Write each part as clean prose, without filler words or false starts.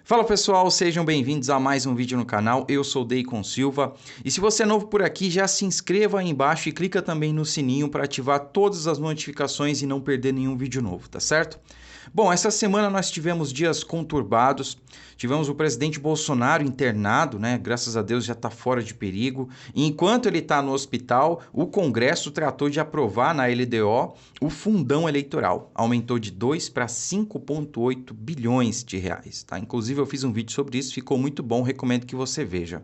Fala pessoal, sejam bem-vindos a mais um vídeo no canal, eu sou Deicon Silva e se você é novo por aqui já se inscreva aí embaixo e clica também no sininho para ativar todas as notificações e não perder nenhum vídeo novo, tá certo? Bom, essa semana nós tivemos dias conturbados, tivemos o presidente Bolsonaro internado, né? Graças a Deus já está fora de perigo. E enquanto ele está no hospital, o Congresso tratou de aprovar na LDO o fundão eleitoral. Aumentou de 2 para 5,8 bilhões de reais, tá? Inclusive eu fiz um vídeo sobre isso, ficou muito bom, recomendo que você veja.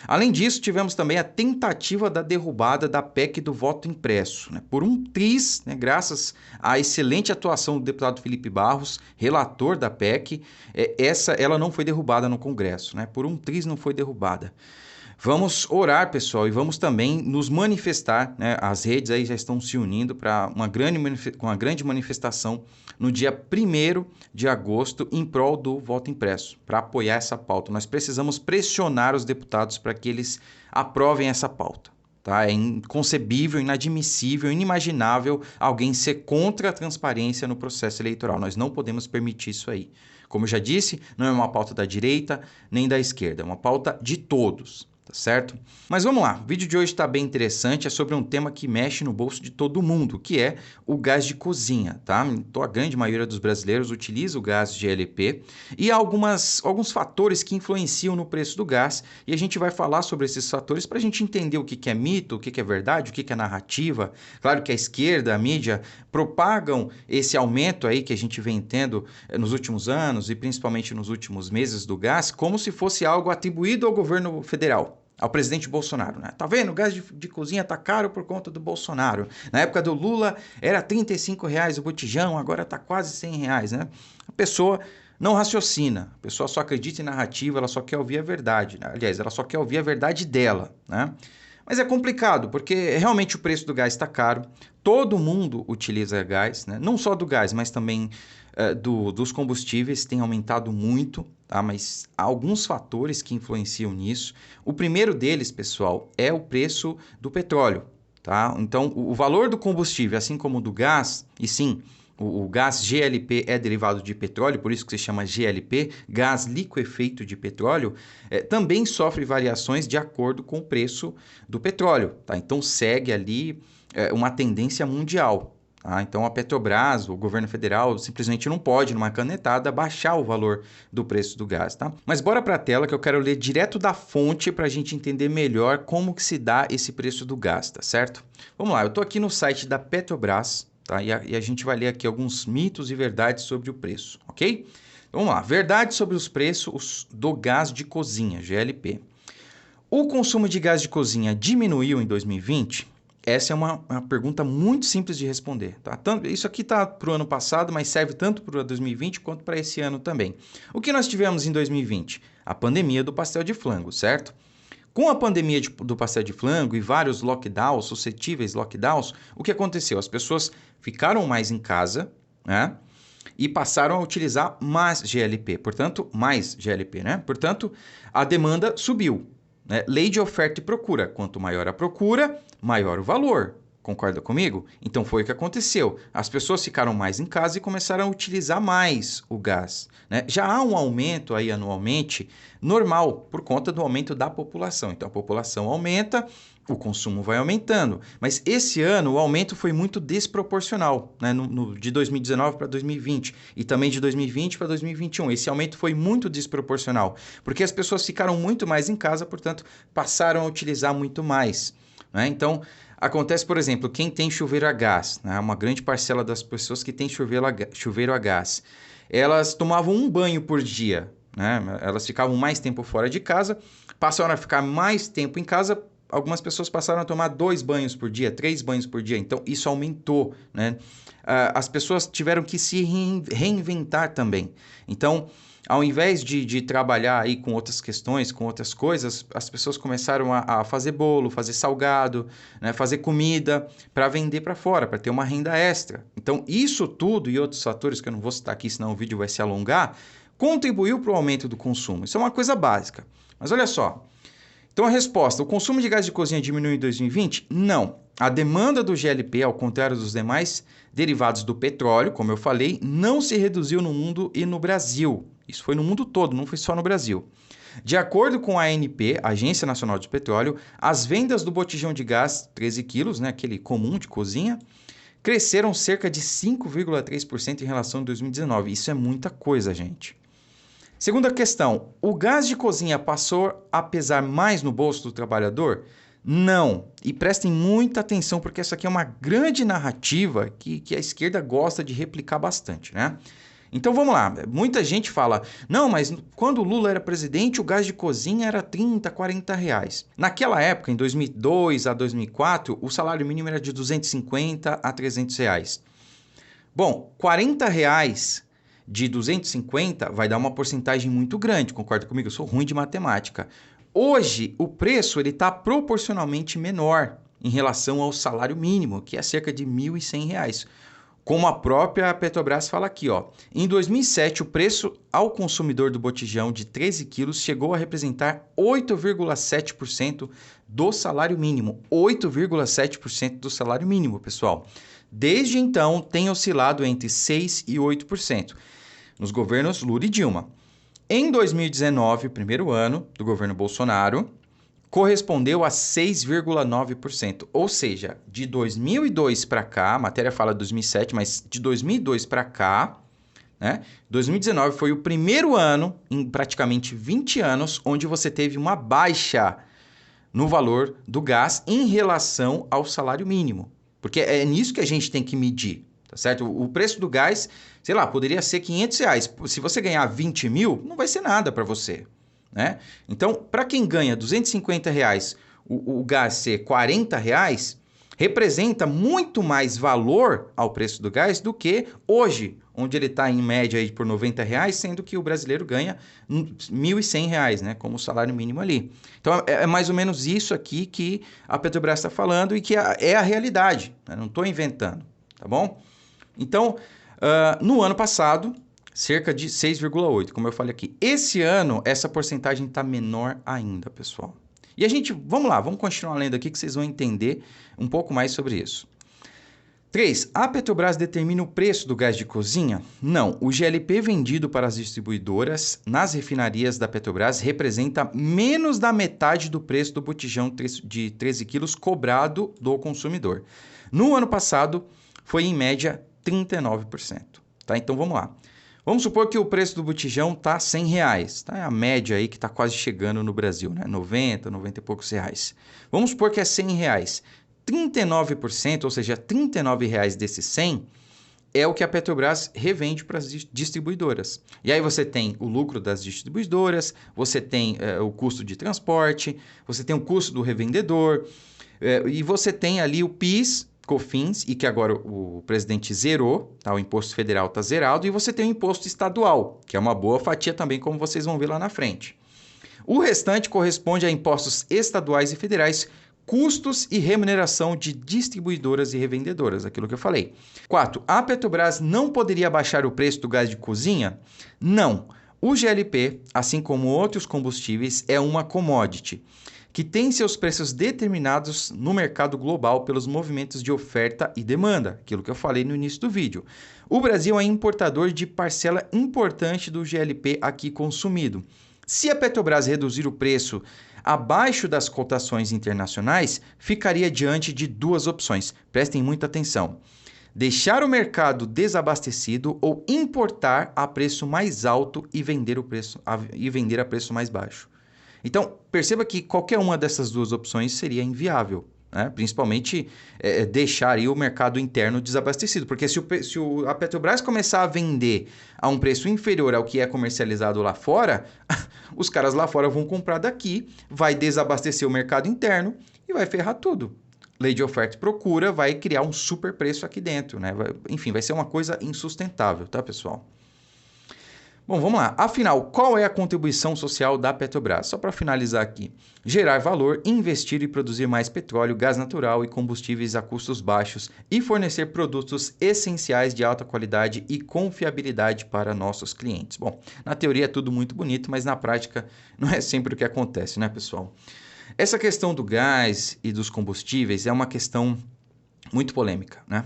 Além disso, tivemos também a tentativa da derrubada da PEC do voto impresso, né? Por um triz, né? Graças à excelente atuação do deputado Felipe Barros, relator da PEC, ela não foi derrubada no Congresso, né? Por um triz não foi derrubada. Vamos orar, pessoal, e vamos também nos manifestar, né? As redes aí já estão se unindo para uma grande manifestação no dia 1º de agosto em prol do voto impresso, para apoiar essa pauta. Nós precisamos pressionar os deputados para que eles aprovem essa pauta. Tá? É inconcebível, inadmissível, inimaginável alguém ser contra a transparência no processo eleitoral. Nós não podemos permitir isso aí. Como eu já disse, não é uma pauta da direita nem da esquerda, é uma pauta de todos. Tá certo? Mas vamos lá, o vídeo de hoje está bem interessante, é sobre um tema que mexe no bolso de todo mundo, que é o gás de cozinha, tá? Então, a grande maioria dos brasileiros utiliza o gás GLP e há alguns fatores que influenciam no preço do gás e a gente vai falar sobre esses fatores para a gente entender o que é mito, o que é verdade, o que é narrativa. Claro que a esquerda, a mídia, propagam esse aumento aí que a gente vem tendo nos últimos anos e principalmente nos últimos meses do gás, como se fosse algo atribuído ao governo federal, ao presidente Bolsonaro, né? Tá vendo? O gás de cozinha tá caro por conta do Bolsonaro. Na época do Lula era R$ 35 o botijão, agora tá quase R$ 100, né? A pessoa não raciocina, a pessoa só acredita em narrativa, ela só quer ouvir a verdade, né? Aliás, ela só quer ouvir a verdade dela, né? Mas é complicado, porque realmente o preço do gás está caro, todo mundo utiliza gás, né? Não só do gás, mas também dos combustíveis tem aumentado muito, tá? Mas há alguns fatores que influenciam nisso. O primeiro deles, pessoal, é o preço do petróleo, tá? Então, o valor do combustível, assim como do gás, e sim, o gás GLP é derivado de petróleo, por isso que se chama GLP, gás liquefeito de petróleo, também sofre variações de acordo com o preço do petróleo, tá? Então, segue ali uma tendência mundial. Então a Petrobras, o governo federal, simplesmente não pode, numa canetada, baixar o valor do preço do gás, tá? Mas bora para a tela que eu quero ler direto da fonte para a gente entender melhor como que se dá esse preço do gás, tá certo? Vamos lá, eu estou aqui no site da Petrobras, tá? E a gente vai ler aqui alguns mitos e verdades sobre o preço, ok? Vamos lá, verdades sobre os preços do gás de cozinha, GLP. O consumo de gás de cozinha diminuiu em 2020? Essa é uma pergunta muito simples de responder. Tá? Isso aqui está para o ano passado, mas serve tanto para 2020 quanto para esse ano também. O que nós tivemos em 2020? A pandemia do pastel de flango, certo? Com a pandemia do pastel de flango e vários lockdowns, suscetíveis lockdowns, o que aconteceu? As pessoas ficaram mais em casa, né? E passaram a utilizar mais GLP, portanto, né? Portanto, a demanda subiu. Né? Lei de oferta e procura. Quanto maior a procura, maior o valor. Concorda comigo? Então foi o que aconteceu. As pessoas ficaram mais em casa e começaram a utilizar mais o gás. Né? Já há um aumento aí anualmente normal por conta do aumento da população. Então a população aumenta, o consumo vai aumentando. Mas esse ano o aumento foi muito desproporcional, né? De 2019 para 2020 e também de 2020 para 2021. Esse aumento foi muito desproporcional, porque as pessoas ficaram muito mais em casa, portanto, passaram a utilizar muito mais. Né? Então, acontece, por exemplo, quem tem chuveiro a gás, né? Uma grande parcela das pessoas que tem chuveiro a gás, elas tomavam um banho por dia, né? Elas ficavam mais tempo fora de casa, passaram a ficar mais tempo em casa. Algumas pessoas passaram a tomar 2 banhos por dia, 3 banhos por dia. Então, isso aumentou, né? As pessoas tiveram que se reinventar também. Então, ao invés de trabalhar aí com outras questões, com outras coisas, as pessoas começaram a fazer bolo, fazer salgado, né? Fazer comida para vender para fora, para ter uma renda extra. Então, isso tudo e outros fatores que eu não vou citar aqui, senão o vídeo vai se alongar, contribuiu para o aumento do consumo. Isso é uma coisa básica. Mas olha só. Então a resposta, o consumo de gás de cozinha diminuiu em 2020? Não. A demanda do GLP, ao contrário dos demais derivados do petróleo, como eu falei, não se reduziu no mundo e no Brasil. Isso foi no mundo todo, não foi só no Brasil. De acordo com a ANP, Agência Nacional de Petróleo, as vendas do botijão de gás 13 quilos, né, aquele comum de cozinha, cresceram cerca de 5,3% em relação a 2019. Isso é muita coisa, gente. Segunda questão, o gás de cozinha passou a pesar mais no bolso do trabalhador? Não. E prestem muita atenção, porque essa aqui é uma grande narrativa que a esquerda gosta de replicar bastante, né? Então vamos lá, muita gente fala, não, mas quando o Lula era presidente, o gás de cozinha era 30, 40 reais. Naquela época, em 2002 a 2004, o salário mínimo era de 250 a 300 reais. Bom, 40 reais de 250 vai dar uma porcentagem muito grande, concorda comigo? Eu sou ruim de matemática. Hoje, o preço está proporcionalmente menor em relação ao salário mínimo, que é cerca de R$ 1.100. Como a própria Petrobras fala aqui, ó. Em 2007, o preço ao consumidor do botijão de 13 quilos chegou a representar 8,7% do salário mínimo. 8,7% do salário mínimo, pessoal. Desde então, tem oscilado entre 6% e 8%, nos governos Lula e Dilma. Em 2019, primeiro ano do governo Bolsonaro, correspondeu a 6,9%. Ou seja, de 2002 para cá, a matéria fala de 2007, mas de 2002 para cá, né? 2019 foi o primeiro ano, em praticamente 20 anos, onde você teve uma baixa no valor do gás em relação ao salário mínimo. Porque é nisso que a gente tem que medir, tá certo? O preço do gás, sei lá, poderia ser 500 reais. Se você ganhar 20 mil, não vai ser nada para você. Né? Então, para quem ganha 250 reais, o gás ser 40 reais, representa muito mais valor ao preço do gás do que hoje, onde ele está em média aí por 90 reais, sendo que o brasileiro ganha 1.100 reais, né? Como o salário mínimo ali. Então, é mais ou menos isso aqui que a Petrobras está falando e que é a realidade, né? Não estou inventando, tá bom? Então, no ano passado, cerca de 6,8%, como eu falei aqui. Esse ano, essa porcentagem está menor ainda, pessoal. E a gente, vamos lá, vamos continuar lendo aqui que vocês vão entender um pouco mais sobre isso. 3. A Petrobras determina o preço do gás de cozinha? Não. O GLP vendido para as distribuidoras nas refinarias da Petrobras representa menos da metade do preço do botijão de 13 quilos cobrado do consumidor. No ano passado, foi em média 39%. Tá? Então, vamos lá. Vamos supor que o preço do botijão está R$100, tá? É a média aí que está quase chegando no Brasil, né? 90, 90 e poucos reais. Vamos supor que é R$100. 39%, ou seja, R$39 desses 100, é o que a Petrobras revende para as distribuidoras. E aí você tem o lucro das distribuidoras, você tem o custo de transporte, você tem o custo do revendedor, e você tem ali o PIS, COFINS, e que agora o presidente zerou, tá? O imposto federal está zerado, e você tem o imposto estadual, que é uma boa fatia também, como vocês vão ver lá na frente. O restante corresponde a impostos estaduais e federais, custos e remuneração de distribuidoras e revendedoras, aquilo que eu falei. 4. A Petrobras não poderia baixar o preço do gás de cozinha? Não. O GLP, assim como outros combustíveis, é uma commodity que tem seus preços determinados no mercado global pelos movimentos de oferta e demanda, aquilo que eu falei no início do vídeo. O Brasil é importador de parcela importante do GLP aqui consumido. Se a Petrobras reduzir o preço abaixo das cotações internacionais, ficaria diante de duas opções. Prestem muita atenção. Deixar o mercado desabastecido ou importar a preço mais alto e vender a preço mais baixo. Então, perceba que qualquer uma dessas duas opções seria inviável, né? Principalmente deixar aí o mercado interno desabastecido, porque se a Petrobras começar a vender a um preço inferior ao que é comercializado lá fora, os caras lá fora vão comprar daqui, vai desabastecer o mercado interno e vai ferrar tudo. Lei de oferta e procura vai criar um super preço aqui dentro, né? Enfim, vai ser uma coisa insustentável, tá, pessoal? Bom, vamos lá. Afinal, qual é a contribuição social da Petrobras? Só para finalizar aqui. Gerar valor, investir e produzir mais petróleo, gás natural e combustíveis a custos baixos e fornecer produtos essenciais de alta qualidade e confiabilidade para nossos clientes. Bom, na teoria é tudo muito bonito, mas na prática não é sempre o que acontece, né, pessoal? Essa questão do gás e dos combustíveis é uma questão muito polêmica, né?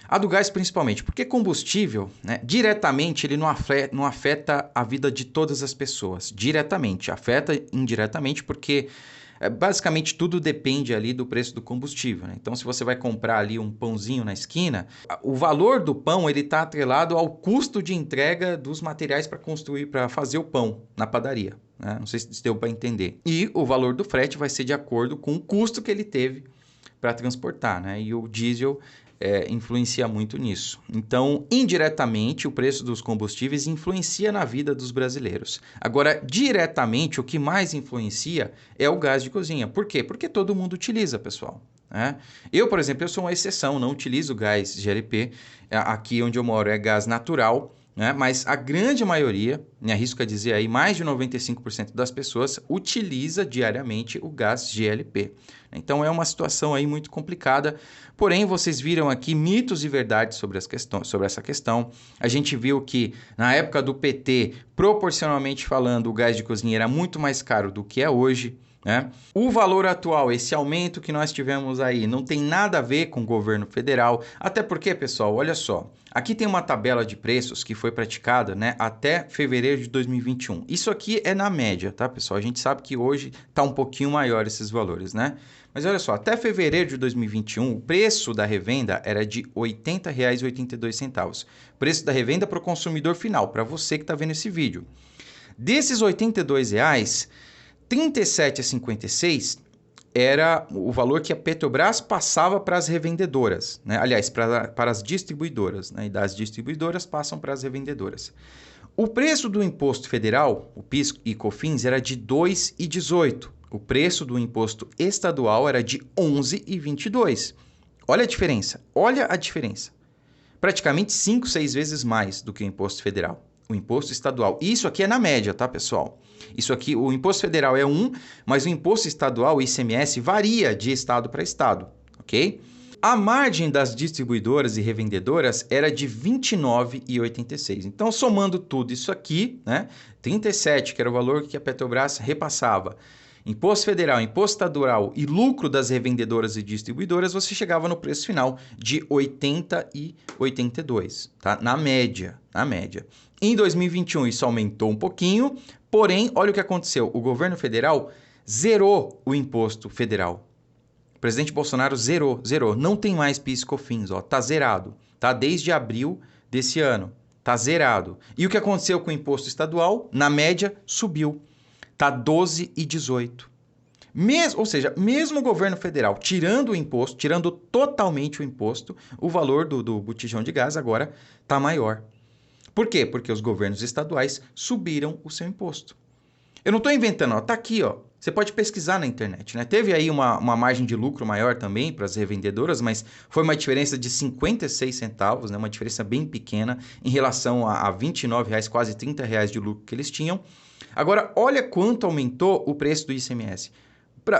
A do gás principalmente, porque combustível, né, diretamente ele não afeta a vida de todas as pessoas. Diretamente, afeta indiretamente porque basicamente tudo depende ali do preço do combustível, né? Então se você vai comprar ali um pãozinho na esquina, o valor do pão ele está atrelado ao custo de entrega dos materiais para construir, para fazer o pão na padaria, né? Não sei se deu para entender. E o valor do frete vai ser de acordo com o custo que ele teve para transportar, né? E o diesel influencia muito nisso. Então, indiretamente, o preço dos combustíveis influencia na vida dos brasileiros. Agora, diretamente, o que mais influencia é o gás de cozinha. Por quê? Porque todo mundo utiliza, pessoal, né? Eu, por exemplo, eu sou uma exceção, não utilizo gás GLP. Aqui onde eu moro é gás natural, né? Mas a grande maioria, me arrisco a dizer aí, mais de 95% das pessoas utiliza diariamente o gás GLP. Então é uma situação aí muito complicada, porém vocês viram aqui mitos e verdades sobre essa questão. A gente viu que na época do PT, proporcionalmente falando, o gás de cozinha era muito mais caro do que é hoje, né? O valor atual, esse aumento que nós tivemos aí, não tem nada a ver com o governo federal, até porque, pessoal, olha só, aqui tem uma tabela de preços que foi praticada, né, até fevereiro de 2021. Isso aqui é na média, tá, pessoal? A gente sabe que hoje está um pouquinho maior esses valores, né? Mas olha só, até fevereiro de 2021, o preço da revenda era de R$ 80,82. Preço da revenda para o consumidor final, para você que está vendo esse vídeo. Desses R$ 82,00, R$ 37,56 era o valor que a Petrobras passava para as revendedoras, né? Aliás, para as distribuidoras, né? E das distribuidoras passam para as revendedoras. O preço do imposto federal, o PIS e COFINS, era de R$ 2,18. O preço do imposto estadual era de R$ 11,22. Olha a diferença, olha a diferença. Praticamente 5, 6 vezes mais do que o imposto federal. O imposto estadual. Isso aqui é na média, tá, pessoal? Isso aqui, o imposto federal é 1, mas o imposto estadual, o ICMS, varia de estado para estado, ok? A margem das distribuidoras e revendedoras era de R$ 29,86. Então, somando tudo isso aqui, né, 37, que era o valor que a Petrobras repassava, imposto federal, imposto estadual e lucro das revendedoras e distribuidoras, você chegava no preço final de R$ 80,82, tá? Na média, na média. Em 2021 isso aumentou um pouquinho, porém, olha o que aconteceu. O governo federal zerou o imposto federal. O presidente Bolsonaro zerou. Não tem mais PIS e COFINS, ó, tá zerado, tá? Desde abril desse ano, tá zerado. E o que aconteceu com o imposto estadual? Na média, subiu. Tá 12,18. Ou seja, mesmo o governo federal tirando o imposto, tirando totalmente o imposto, o valor do botijão de gás agora tá maior. Por quê? Porque os governos estaduais subiram o seu imposto. Eu não estou inventando, ó, tá aqui, ó. Você pode pesquisar na internet, né? Teve aí uma margem de lucro maior também para as revendedoras, mas foi uma diferença de 56 centavos, né? Uma diferença bem pequena em relação a R$ 29,00, quase R$ 30,00 de lucro que eles tinham. Agora, olha quanto aumentou o preço do ICMS.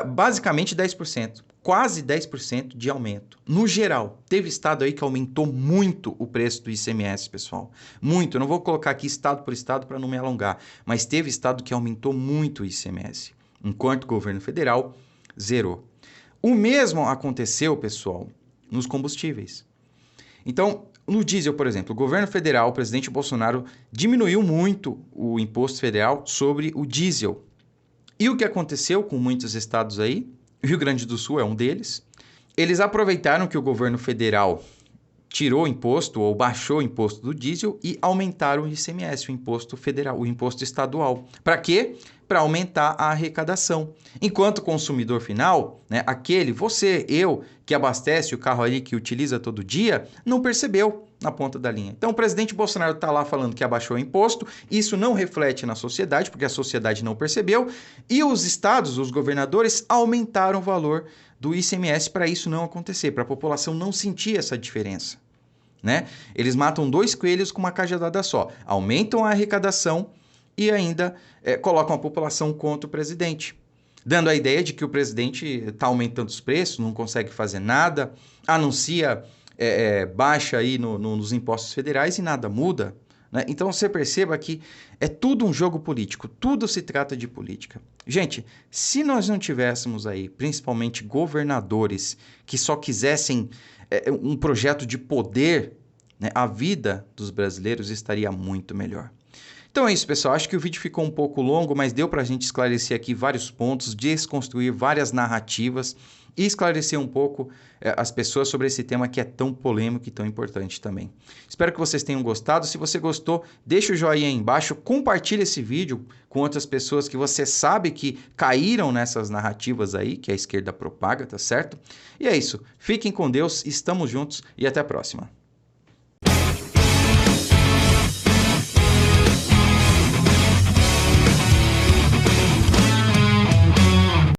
Basicamente 10%, quase 10% de aumento. No geral, teve estado aí que aumentou muito o preço do ICMS, pessoal. Muito, eu não vou colocar aqui estado por estado para não me alongar, mas teve estado que aumentou muito o ICMS, enquanto o governo federal zerou. O mesmo aconteceu, pessoal, nos combustíveis. Então, no diesel, por exemplo, o governo federal, o presidente Bolsonaro, diminuiu muito o imposto federal sobre o diesel. E o que aconteceu com muitos estados aí, o Rio Grande do Sul é um deles, eles aproveitaram que o governo federal tirou o imposto ou baixou o imposto do diesel e aumentaram o ICMS, o imposto federal, o imposto estadual. Para quê? Para aumentar a arrecadação. Enquanto o consumidor final, né, aquele, você, eu, que abastece o carro ali, que utiliza todo dia, não percebeu na ponta da linha. Então o presidente Bolsonaro está lá falando que abaixou o imposto, isso não reflete na sociedade, porque a sociedade não percebeu, e os estados, os governadores, aumentaram o valor do ICMS para isso não acontecer, para a população não sentir essa diferença, né? Eles matam dois coelhos com uma cajadada só, aumentam a arrecadação e ainda colocam a população contra o presidente, dando a ideia de que o presidente está aumentando os preços, não consegue fazer nada, anuncia baixa aí nos impostos federais e nada muda, né? Então você perceba que é tudo um jogo político, tudo se trata de política. Gente, se nós não tivéssemos aí, principalmente governadores, que só quisessem um projeto de poder, né, a vida dos brasileiros estaria muito melhor. Então é isso, pessoal. Acho que o vídeo ficou um pouco longo, mas deu para a gente esclarecer aqui vários pontos, desconstruir várias narrativas e esclarecer um pouco as pessoas sobre esse tema que é tão polêmico e tão importante também. Espero que vocês tenham gostado. Se você gostou, deixa o joinha aí embaixo, compartilha esse vídeo com outras pessoas que você sabe que caíram nessas narrativas aí, que a esquerda propaga, tá certo? E é isso. Fiquem com Deus, estamos juntos e até a próxima.